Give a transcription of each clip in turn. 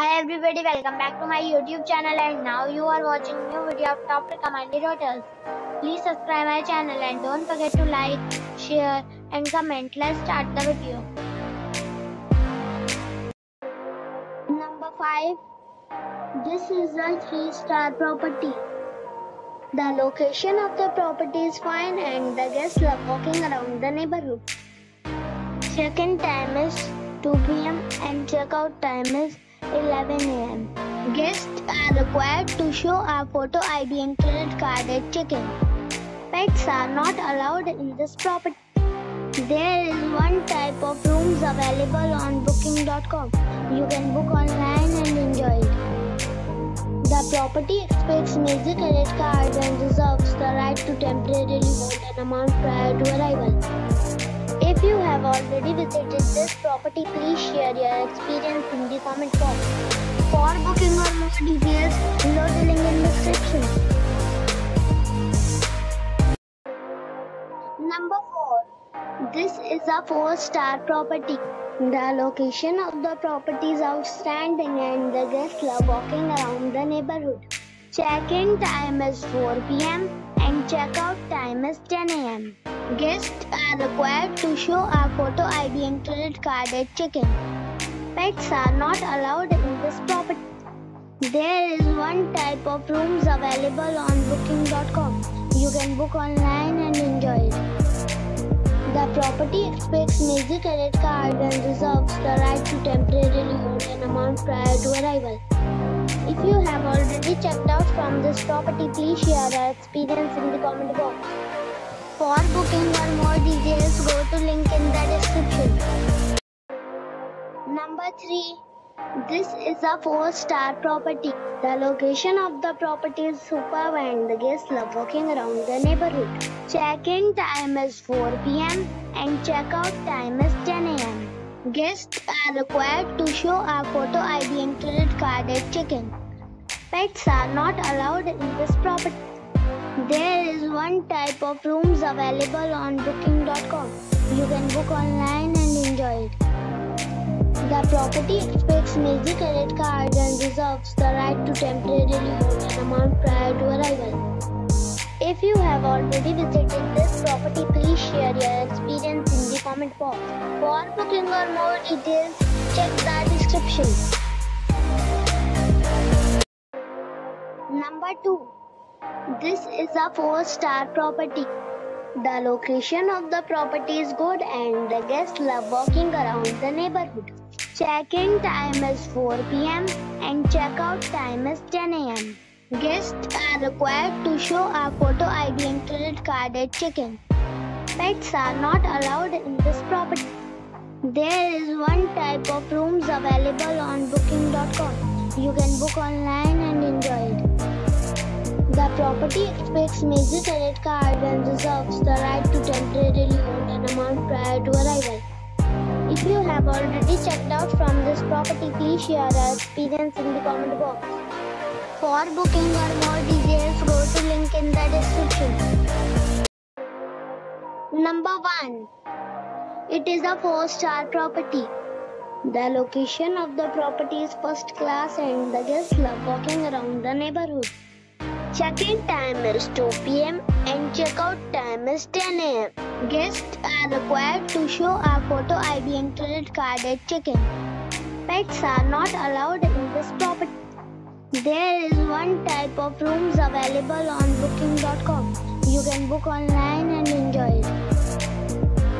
Hi everybody, welcome back to my YouTube channel and now you are watching new video of top recommended hotels. Please subscribe my channel and don't forget to like, share and comment. Let's start the video. Number 5. This is a 3-star property. The location of the property is fine and the guests love walking around the neighborhood. Check-in time is 2 p.m. and check-out time is 11 a.m. Guests are required to show a photo ID and credit card at check-in. Pets are not allowed in this property. There is one type of rooms available on booking.com. You can book online and enjoy it. The property expects major credit cards and reserves the right to temporarily hold an amount prior to arrival. If you have already visited this property, please share your experience in the comment box. For booking or more details, below the link in the description. Number 4. This is a 4-star property. The location of the property is outstanding and the guests love walking around the neighborhood. Check-in time is 4 p.m. and check-out time is 10 a.m. Guests are required to show a photo ID and credit card at check-in. Pets are not allowed in this property. There is one type of rooms available on booking.com. You can book online and enjoy it. The property expects major credit cards and reserves the right to temporarily hold an amount prior to arrival. If you have already checked out from this property, please share your experience in the comment box. For booking or more details, go to link in the description. Number 3. This is a 4-star property. The location of the property is superb and the guests love walking around the neighborhood. Check-in time is 4 p.m. and check-out time is 10 a.m. Guests are required to show a photo ID and credit card at check-in. Pets are not allowed in this property. There is one type of rooms available on booking.com. You can book online and enjoy it. The property expects major credit cards and reserves the right to temporarily hold an amount prior to arrival. If you have already visited this property, please share your experience in the comment box. For booking or more details, check the description. Number 2. This is a 4-star property. The location of the property is good and the guests love walking around the neighborhood. Check-in time is 4 p.m. and check-out time is 10 a.m. Guests are required to show a photo ID and credit card at check-in. Pets are not allowed in this property. There is one type of rooms available on booking.com. You can book online and enjoy it. The property expects major credit cards and reserves the right to temporarily hold an amount prior to arrival. If you have already checked out from this property, please share your experience in the comment box. For booking or more details, go to link in the description. Number 1. It is a 4-star property. The location of the property is first class and the guests love walking around the neighborhood. Check-in time is 2 p.m. and check-out time is 10 a.m. Guests are required to show a photo ID and credit card at check-in. Pets are not allowed in this property. There is one type of rooms available on booking.com. You can book online and enjoy it.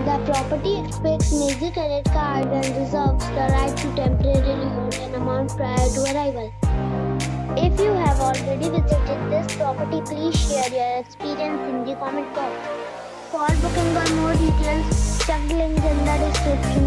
The property expects major credit cards and reserves the right to temporarily hold an amount prior to arrival. If you have already visited this property, please share your experience in the comment box. For booking or more details, check the link in the description.